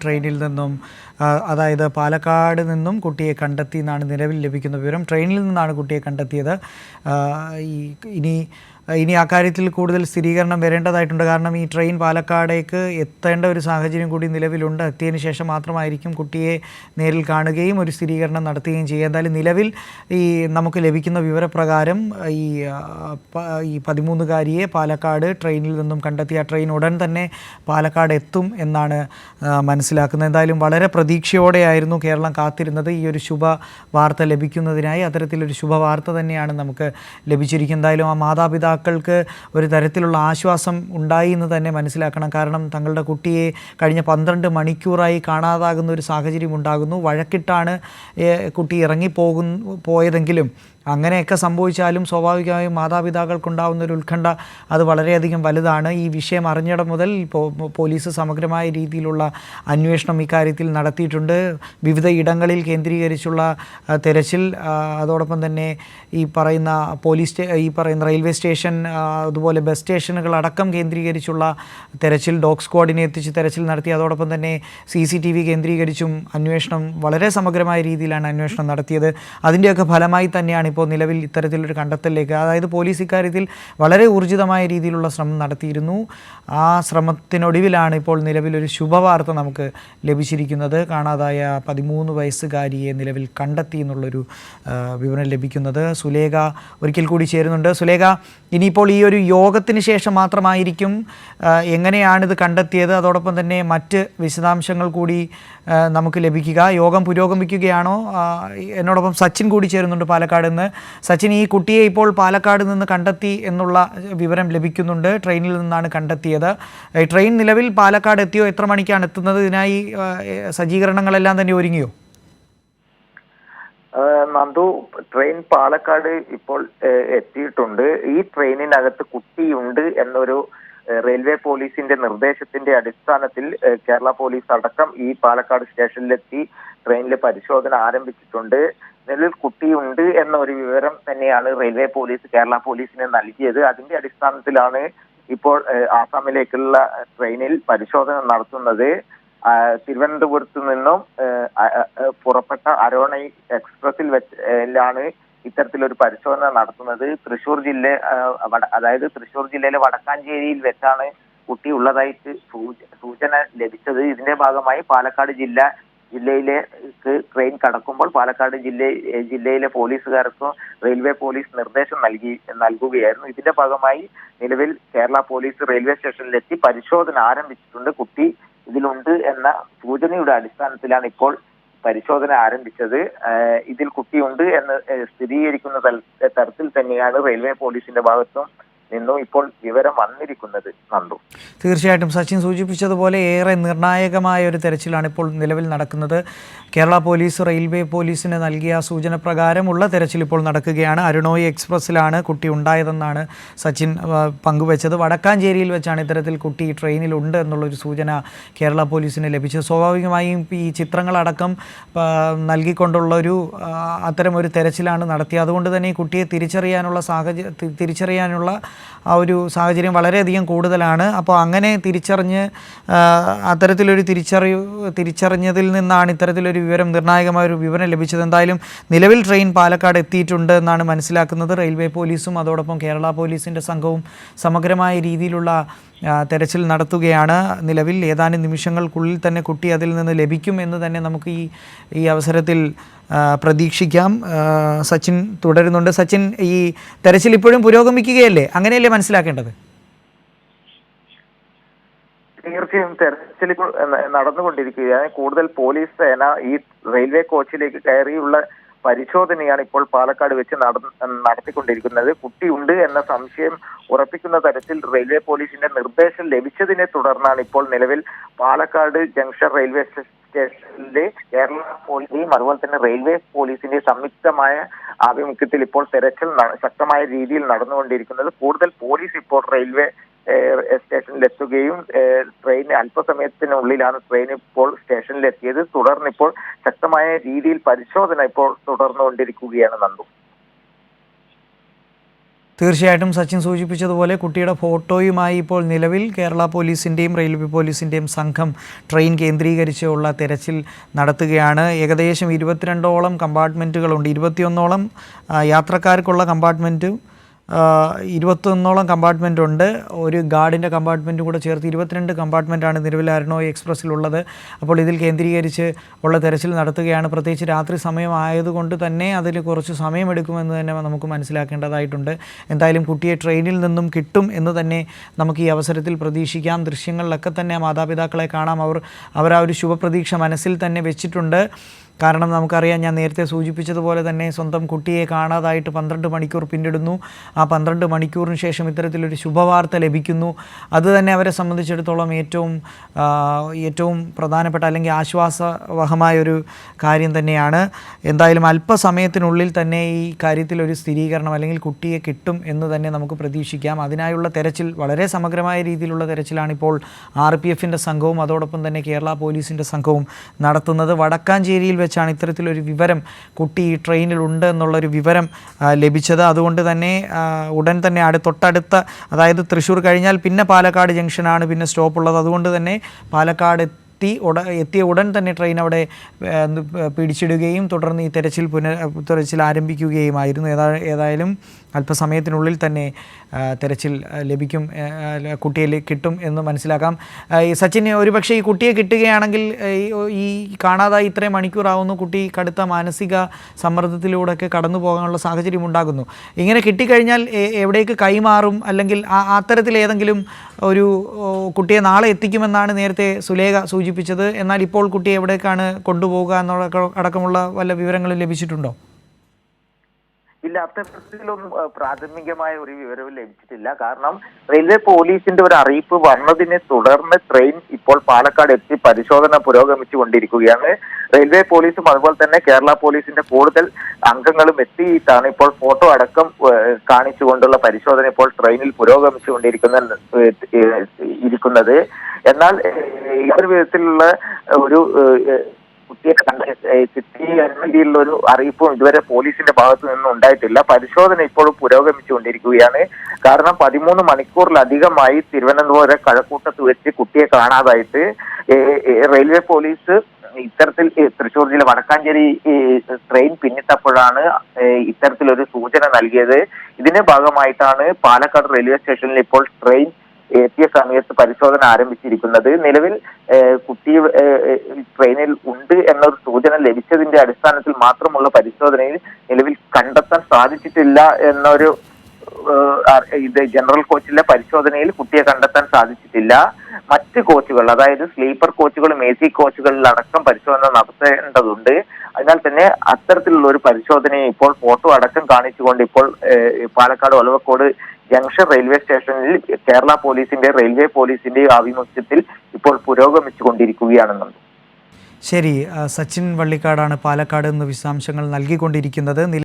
ട്രെയിനിൽ നിന്നും അതായത് പാലക്കാട് നിന്നും കുട്ടിയെ കണ്ടെത്തി എന്നാണ് നിലവിൽ ലഭിക്കുന്ന വിവരം. ട്രെയിനിൽ നിന്നാണ് കുട്ടിയെ കണ്ടെത്തിയത്. ഇനി ആ കാര്യത്തിൽ കൂടുതൽ സ്ഥിരീകരണം വരേണ്ടതായിട്ടുണ്ട്. കാരണം ഈ ട്രെയിൻ പാലക്കാടേക്ക് എത്തേണ്ട ഒരു സാഹചര്യം കൂടി നിലവിലുണ്ട്. എത്തിയതിന് ശേഷം മാത്രമായിരിക്കും കുട്ടിയെ നേരിൽ കാണുകയും ഒരു സ്ഥിരീകരണം നടത്തുകയും ചെയ്യുക. എന്തായാലും നിലവിൽ നമുക്ക് ലഭിക്കുന്ന വിവരപ്രകാരം ഈ 13-കാരിയെ പാലക്കാട് ട്രെയിനിൽ നിന്നും കണ്ടെത്തിയ ട്രെയിൻ ഉടൻ തന്നെ പാലക്കാട് എത്തും എന്നാണ് മനസ്സിലാക്കുന്നത്. എന്തായാലും വളരെ പ്രതീക്ഷയോടെയായിരുന്നു കേരളം കാത്തിരുന്നത് ഈ ഒരു ശുഭവാർത്ത ലഭിക്കുന്നതിനായി. അത്തരത്തിലൊരു ശുഭവാർത്ത തന്നെയാണ് നമുക്ക് ലഭിച്ചിരിക്കുന്നത്. എന്തായാലും ആ മാതാപിതാക്കൾക്ക് ഒരു തരത്തിലുള്ള ആശ്വാസം ഉണ്ടായി എന്ന് തന്നെ മനസ്സിലാക്കണം. കാരണം തങ്ങളുടെ കുട്ടിയെ കഴിഞ്ഞ 12 മണിക്കൂറായി കാണാതാകുന്ന ഒരു സാഹചര്യം ഉണ്ടാകുന്നു. വഴക്കിട്ടാണ് കുട്ടി പോയതെങ്കിലും അങ്ങനെയൊക്കെ സംഭവിച്ചാലും സ്വാഭാവികമായും മാതാപിതാക്കൾക്കുണ്ടാകുന്ന ഒരു ഉത്കണ്ഠ അത് വളരെയധികം വലുതാണ്. ഈ വിഷയം അറിഞ്ഞിടം മുതൽ പോലീസ് സമഗ്രമായ രീതിയിലുള്ള അന്വേഷണം ഇക്കാര്യത്തിൽ നടത്തിയിട്ടുണ്ട്. വിവിധ ഇടങ്ങളിൽ കേന്ദ്രീകരിച്ചുള്ള തെരച്ചിൽ, അതോടൊപ്പം തന്നെ ഈ പറയുന്ന റെയിൽവേ സ്റ്റേഷൻ, അതുപോലെ ബസ് സ്റ്റേഷനുകളടക്കം കേന്ദ്രീകരിച്ചുള്ള തെരച്ചിൽ, ഡോഗ് സ്ക്വാഡിനെ എത്തിച്ച് തെരച്ചിൽ നടത്തി. അതോടൊപ്പം തന്നെ CCTV കേന്ദ്രീകരിച്ചും അന്വേഷണം വളരെ സമഗ്രമായ രീതിയിലാണ് അന്വേഷണം നടത്തിയത്. അതിൻ്റെയൊക്കെ ഫലമായി തന്നെയാണ് ഇപ്പോൾ നിലവിൽ ഇത്തരത്തിലൊരു കണ്ടെത്തലിലേക്ക്, അതായത് പോലീസ് ഇക്കാര്യത്തിൽ വളരെ ഊർജിതമായ രീതിയിലുള്ള ശ്രമം നടത്തിയിരുന്നു. ആ ശ്രമത്തിനൊടുവിലാണ് ഇപ്പോൾ നിലവിലൊരു ശുഭവാർത്ത നമുക്ക് ലഭിച്ചിരിക്കുന്നത്. കാണാതായ 13 വയസ്സുകാരിയെ നിലവിൽ കണ്ടെത്തി എന്നുള്ളൊരു വിവരം ലഭിക്കുന്നത്. സുലേഖ ഒരിക്കൽ കൂടി ചേരുന്നുണ്ട്. സുലേഖ, ഇനിയിപ്പോൾ ഈ ഒരു യോഗത്തിന് ശേഷം മാത്രമായിരിക്കും എങ്ങനെയാണിത് കണ്ടെത്തിയത്, അതോടൊപ്പം തന്നെ മറ്റ് വിശദാംശങ്ങൾ കൂടി നമുക്ക് ലഭിക്കുക. യോഗം പുരോഗമിക്കുകയാണോ? എന്നോടൊപ്പം സച്ചിൻ കൂടി ചേരുന്നുണ്ട് പാലക്കാട് നിന്ന്. സച്ചിൻ, ഈ കുട്ടിയെ ഇപ്പോൾ പാലക്കാട് നിന്ന് കണ്ടെത്തി എന്നുള്ള വിവരം ലഭിക്കുന്നുണ്ട്. ട്രെയിനിൽ നിന്നാണ് കണ്ടെത്തിയത്. ട്രെയിൻ നിലവിൽ പാലക്കാട് എത്തിയോ? എത്ര മണിക്കാണ് എത്തുന്നത്? ഇതിനായി സജ്ജീകരണങ്ങളെല്ലാം തന്നെ ഒരുങ്ങിയോ? നന്ദു, ട്രെയിൻ പാലക്കാട് ഇപ്പോൾ എത്തിയിട്ടുണ്ട്. ഈ ട്രെയിനിനകത്ത് കുട്ടിയുണ്ട് എന്നൊരു റെയിൽവേ പോലീസിന്റെ നിർദ്ദേശത്തിന്റെ അടിസ്ഥാനത്തിൽ കേരള പോലീസ് അടക്കം ഈ പാലക്കാട് സ്റ്റേഷനിലെത്തി ട്രെയിനിൽ പരിശോധന ആരംഭിച്ചിട്ടുണ്ട്. നിലവിൽ കുട്ടിയുണ്ട് എന്ന ഒരു വിവരം തന്നെയാണ് റെയിൽവേ പോലീസ് കേരള പോലീസിന് നൽകിയത്. അതിന്റെ അടിസ്ഥാനത്തിലാണ് ഇപ്പോൾ ആസാമിലേക്കുള്ള ട്രെയിനിൽ പരിശോധന നടത്തുന്നത്. തിരുവനന്തപുരത്ത് നിന്നും പുറപ്പെട്ട അരോണ എക്സ്പ്രസിൽ വെച്ചാണ് ഇത്തരത്തിലൊരു പരിശോധന നടത്തുന്നത്. തൃശൂർ ജില്ലയിലെ വടക്കാഞ്ചേരിയിൽ വെച്ചാണ് കുട്ടി ഉള്ളതായിട്ട് സൂചന ലഭിച്ചത്. ഇതിന്റെ ഭാഗമായി പാലക്കാട് ജില്ലയിലേക്ക് ട്രെയിൻ കടക്കുമ്പോൾ പാലക്കാട് ജില്ലയിലെ പോലീസുകാർക്കും റെയിൽവേ പോലീസ് നിർദ്ദേശം നൽകുകയായിരുന്നു. ഇതിന്റെ ഭാഗമായി നിലവിൽ കേരള പോലീസ് റെയിൽവേ സ്റ്റേഷനിലെത്തി പരിശോധന ആരംഭിച്ചിട്ടുണ്ട്. കുട്ടി ഇതിലുണ്ട് എന്ന സൂചനയുടെ അടിസ്ഥാനത്തിലാണ് ഇപ്പോൾ പരിശോധന ആരംഭിച്ചത്. ഇതിൽ കുട്ടിയുണ്ട് എന്ന് സ്ഥിരീകരിക്കുന്ന തരത്തിൽ തന്നെയാണ് റെയിൽവേ പോലീസിന്റെ ഭാഗത്തും നിന്നും ഇപ്പോൾ വിവരം വന്നിരിക്കുന്നത്. നന്ദു, തീർച്ചയായിട്ടും സച്ചിൻ സൂചിപ്പിച്ചതുപോലെ ഏറെ നിർണായകമായ ഒരു തെരച്ചിലാണ് ഇപ്പോൾ നിലവിൽ നടക്കുന്നത്. കേരള പോലീസ് റെയിൽവേ പോലീസിന് നൽകിയ സൂചന പ്രകാരമുള്ള തെരച്ചിൽ ഇപ്പോൾ നടക്കുകയാണ്. അരുണോയി എക്സ്പ്രസ്സിലാണ് കുട്ടി ഉണ്ടായതെന്നാണ് സച്ചിൻ പങ്കുവച്ചത്. വടക്കാഞ്ചേരിയിൽ വെച്ചാണ് ഇത്തരത്തിൽ കുട്ടി ട്രെയിനിലുണ്ട് എന്നുള്ളൊരു സൂചന കേരള പോലീസിന് ലഭിച്ചത്. സ്വാഭാവികമായും ഈ ചിത്രങ്ങളടക്കം നൽകിക്കൊണ്ടുള്ളൊരു അത്തരമൊരു തെരച്ചിലാണ് നടത്തിയത്. അതുകൊണ്ട് തന്നെ ഈ കുട്ടിയെ തിരിച്ചറിയാനുള്ള ആ ഒരു സാഹചര്യം വളരെയധികം കൂടുതലാണ്. അപ്പോൾ അങ്ങനെ അത്തരത്തിലൊരു തിരിച്ചറിഞ്ഞതിൽ നിന്നാണ് ഇത്തരത്തിലൊരു നിർണായകമായൊരു വിവരം ലഭിച്ചത്. എന്തായാലും നിലവിൽ ട്രെയിൻ പാലക്കാട് എത്തിയിട്ടുണ്ട് എന്നാണ് മനസ്സിലാക്കുന്നത്. റെയിൽവേ പോലീസും അതോടൊപ്പം കേരള പോലീസിൻ്റെ സംഘവും സമഗ്രമായ രീതിയിലുള്ള തെരച്ചിൽ നടത്തുകയാണ്. നിലവിൽ ഏതാനും നിമിഷങ്ങൾക്കുള്ളിൽ തന്നെ കുട്ടി അതിൽ നിന്ന് ലഭിക്കും എന്ന് തന്നെ നമുക്ക് ഈ അവസരത്തിൽ പ്രതീക്ഷിക്കാം. സച്ചിൻ തുടരുന്നുണ്ട്. സച്ചിൻ, ഈ തെരച്ചിൽ ഇപ്പോഴും പുരോഗമിക്കുകയല്ലേ? അങ്ങനെയല്ലേ മനസ്സിലാക്കേണ്ടത്? തീർച്ചയായും തെരച്ചിൽ ഇപ്പോൾ നടന്നുകൊണ്ടിരിക്കുകയാണ്. കൂടുതൽ പോലീസ് സേന ഈ റെയിൽവേ കോച്ചിലേക്ക് കയറിയുള്ള പരിശോധനയാണ് ഇപ്പോൾ പാലക്കാട് വെച്ച് നടത്തിക്കൊണ്ടിരിക്കുന്നത്. കുട്ടിയുണ്ട് എന്ന സംശയം ഉറപ്പിക്കുന്ന തരത്തിൽ റെയിൽവേ പോലീസിന്റെ നിർദ്ദേശം ലഭിച്ചതിനെ തുടർന്നാണ് ഇപ്പോൾ നിലവിൽ പാലക്കാട് ജംഗ്ഷൻ റെയിൽവേ സ്റ്റേഷനിലെ കേരള പോലീസിന്റെയും അതുപോലെ തന്നെ റെയിൽവേ പോലീസിന്റെ സംയുക്തമായ ആഭിമുഖ്യത്തിൽ ഇപ്പോൾ തെരച്ചിൽ ശക്തമായ രീതിയിൽ നടന്നുകൊണ്ടിരിക്കുന്നത്. കൂടുതൽ പോലീസ് ഇപ്പോൾ റെയിൽവേ സ്റ്റേഷനിലെത്തുകയും ട്രെയിൻ അല്പസമയത്തിനുള്ളിലാണ് ട്രെയിൻ ഇപ്പോൾ സ്റ്റേഷനിലെത്തിയത്. തുടർന്ന് ഇപ്പോൾ ശക്തമായ രീതിയിൽ പരിശോധന ഇപ്പോൾ തുടർന്നുകൊണ്ടിരിക്കുകയാണ്. നന്ദു. തീർച്ചയായിട്ടും സച്ചിൻ സൂചിപ്പിച്ചതുപോലെ കുട്ടിയുടെ ഫോട്ടോയുമായി ഇപ്പോൾ നിലവിൽ കേരള പോലീസിൻ്റെയും റെയിൽവേ പോലീസിൻ്റെയും സംഘം ട്രെയിൻ കേന്ദ്രീകരിച്ചുള്ള തെരച്ചിൽ നടത്തുകയാണ്. ഏകദേശം 22ഓളം കമ്പാർട്ട്മെൻറ്റുകളുണ്ട്. 21ഓളം യാത്രക്കാർക്കുള്ള കമ്പാർട്ട്മെൻറ്റും 21ഓളം കമ്പാർട്ട്മെൻ്റ് ഉണ്ട്. ഒരു ഗാർഡിൻ്റെ കമ്പാർട്ട്മെൻറ്റും കൂടെ ചേർത്ത് 22 കമ്പാർട്ട്മെൻറ്റാണ് നിലവിൽ അരുണോയ് എക്സ്പ്രസ്സിലുള്ളത്. അപ്പോൾ ഇതിൽ കേന്ദ്രീകരിച്ച് ഉള്ള തെരച്ചിൽ നടത്തുകയാണ്. പ്രത്യേകിച്ച് രാത്രി സമയമായതുകൊണ്ട് തന്നെ അതിൽ കുറച്ച് സമയമെടുക്കുമെന്ന് തന്നെ നമുക്ക് മനസ്സിലാക്കേണ്ടതായിട്ടുണ്ട്. എന്തായാലും കുട്ടിയെ ട്രെയിനിൽ നിന്നും കിട്ടും എന്ന് തന്നെ നമുക്ക് ഈ അവസരത്തിൽ പ്രതീക്ഷിക്കാം. ദൃശ്യങ്ങളിലൊക്കെ തന്നെ മാതാപിതാക്കളെ കാണാം. അവർ ആ ഒരു ശുഭപ്രതീക്ഷ മനസ്സിൽ തന്നെ വെച്ചിട്ടുണ്ട്. കാരണം നമുക്കറിയാം, ഞാൻ നേരത്തെ സൂചിപ്പിച്ചതുപോലെ തന്നെ സ്വന്തം കുട്ടിയെ കാണാതായിട്ട് 12 മണിക്കൂർ പിന്നിടുന്നു. ആ 12 മണിക്കൂറിന് ശേഷം ഇത്തരത്തിലൊരു ശുഭവാർത്ത ലഭിക്കുന്നു. അത് തന്നെ അവരെ സംബന്ധിച്ചിടത്തോളം ഏറ്റവും പ്രധാനപ്പെട്ട അല്ലെങ്കിൽ ആശ്വാസവഹമായൊരു കാര്യം തന്നെയാണ്. എന്തായാലും അല്പസമയത്തിനുള്ളിൽ തന്നെ ഈ കാര്യത്തിലൊരു സ്ഥിരീകരണം അല്ലെങ്കിൽ കുട്ടിയെ കിട്ടും എന്ന് തന്നെ നമുക്ക് പ്രതീക്ഷിക്കാം. അതിനായുള്ള തെരച്ചിൽ വളരെ സമഗ്രമായ രീതിയിലുള്ള തെരച്ചിലാണിപ്പോൾ RPFൻ്റെ സംഘവും അതോടൊപ്പം തന്നെ കേരള പോലീസിൻ്റെ സംഘവും നടത്തുന്നത്. വടക്കാഞ്ചേരിയിൽ വെച്ചാണ് ഇത്തരത്തിലൊരു വിവരം കുട്ടി ഈ ട്രെയിനിലുണ്ട് എന്നുള്ളൊരു വിവരം ലഭിച്ചത്. അതുകൊണ്ട് തന്നെ ഉടൻ തന്നെ തൊട്ടടുത്ത, അതായത് തൃശ്ശൂർ കഴിഞ്ഞാൽ പിന്നെ പാലക്കാട് ജംഗ്ഷനാണ് പിന്നെ സ്റ്റോപ്പുള്ളത്. അതുകൊണ്ട് തന്നെ പാലക്കാട് എത്തിയ ഉടൻ തന്നെ ട്രെയിൻ അവിടെ പിടിച്ചിടുകയും തുടർന്ന് ഈ തെരച്ചിൽ ആരംഭിക്കുകയുമായിരുന്നു. ഏതായാലും അല്പസമയത്തിനുള്ളിൽ തന്നെ തെരച്ചിൽ ലഭിക്കും, കുട്ടിയെ കിട്ടും എന്ന് മനസ്സിലാക്കാം. ഈ സച്ചിൻ, ഒരുപക്ഷെ ഈ കുട്ടിയെ കിട്ടുകയാണെങ്കിൽ ഈ കാണാതായി ഇത്രയും മണിക്കൂറാവുന്നു, കുട്ടി കടുത്ത മാനസിക സമ്മർദ്ദത്തിലൂടെയൊക്കെ കടന്നു പോകാനുള്ള സാഹചര്യം ഉണ്ടാകുന്നു. ഇങ്ങനെ കിട്ടിക്കഴിഞ്ഞാൽ എവിടേക്ക് കൈമാറും, അല്ലെങ്കിൽ അത്തരത്തിൽ ഏതെങ്കിലും ഒരു കുട്ടിയെ നാളെ എത്തിക്കുമെന്നാണ് നേരത്തെ സുലേഖ സൂചിപ്പിച്ചത്. എന്നാൽ ഇപ്പോൾ കുട്ടിയെ എവിടേക്കാണ് കൊണ്ടുപോകുക എന്നുള്ള അടക്കമുള്ള വല്ല വിവരങ്ങളും ലഭിച്ചിട്ടുണ്ടോ? ഇല്ല, അത്തരത്തിലൊന്നും പ്രാഥമികമായ ഒരു വിവരവും ലഭിച്ചിട്ടില്ല. കാരണം റെയിൽവേ പോലീസിന്റെ ഒരു അറിയിപ്പ് വന്നതിനെ തുടർന്ന് ട്രെയിൻ ഇപ്പോൾ പാലക്കാട് എത്തി പരിശോധന പുരോഗമിച്ചുകൊണ്ടിരിക്കുകയാണ്. റെയിൽവേ പോലീസും അതുപോലെ തന്നെ കേരള പോലീസിന്റെ കൂടുതൽ അംഗങ്ങളും എത്തിയിട്ടാണ് ഇപ്പോൾ ഫോട്ടോ അടക്കം കാണിച്ചുകൊണ്ടുള്ള പരിശോധന ഇപ്പോൾ ട്രെയിനിൽ പുരോഗമിച്ചുകൊണ്ടിരിക്കുന്നത്. എന്നാൽ ഈ ഒരു വിധത്തിലുള്ള ഒരു കുട്ടിയെ കിട്ടിയ രീതിയിലുള്ള ഒരു അറിയിപ്പും ഇതുവരെ പോലീസിന്റെ ഭാഗത്തു നിന്നും ഉണ്ടായിട്ടില്ല. പരിശോധന ഇപ്പോഴും പുരോഗമിച്ചുകൊണ്ടിരിക്കുകയാണ്. കാരണം 13 മണിക്കൂറിലധികമായി തിരുവനന്തപുരം കഴക്കൂട്ടത്ത് വെച്ച് കുട്ടിയെ കാണാതായിട്ട് റെയിൽവേ പോലീസ് ഇത്തരത്തിൽ തൃശ്ശൂർ ജില്ല വടക്കാഞ്ചേരി ട്രെയിൻ പിന്നിട്ടപ്പോഴാണ് ഇത്തരത്തിലൊരു സൂചന നൽകിയത്. ഇതിന്റെ ഭാഗമായിട്ടാണ് പാലക്കാട് റെയിൽവേ സ്റ്റേഷനിൽ ഇപ്പോൾ ട്രെയിൻ എത്തിയ സമയത്ത് പരിശോധന ആരംഭിച്ചിരിക്കുന്നത്. നിലവിൽ കുട്ടി ട്രെയിനിൽ ഉണ്ട് എന്നൊരു സൂചന ലഭിച്ചതിന്റെ അടിസ്ഥാനത്തിൽ മാത്രമുള്ള പരിശോധനയിൽ നിലവിൽ കണ്ടെത്താൻ സാധിച്ചിട്ടില്ല എന്നൊരു ജനറൽ കോച്ചിലെ പരിശോധനയിൽ കുട്ടിയെ കണ്ടെത്താൻ സാധിച്ചിട്ടില്ല. മറ്റ് കോച്ചുകൾ, അതായത് സ്ലീപ്പർ കോച്ചുകളും AC കോച്ചുകളിലടക്കം പരിശോധന നടത്തേണ്ടതുണ്ട്. അതിനാൽ തന്നെ അത്തരത്തിലുള്ള ഒരു പരിശോധനയെ ഇപ്പോൾ ഫോട്ടോ അടക്കം കാണിച്ചുകൊണ്ട് ഇപ്പോൾ പാലക്കാട് ഒലവക്കോട് ജംഗ്ഷൻ റെയിൽവേ സ്റ്റേഷനിൽ കേരള പോലീസിന്റെ റെയിൽവേ പോലീസിന്റെ ആഭിമുഖ്യത്തിൽ ഇപ്പോൾ പുരോഗമിച്ചുകൊണ്ടിരിക്കുകയാണെന്നുണ്ട്. ശരി, സച്ചിൻ വള്ളിക്കാടാണ് പാലക്കാട് നിന്ന് വിശദാംശങ്ങൾ നൽകിക്കൊണ്ടിരിക്കുന്നത്.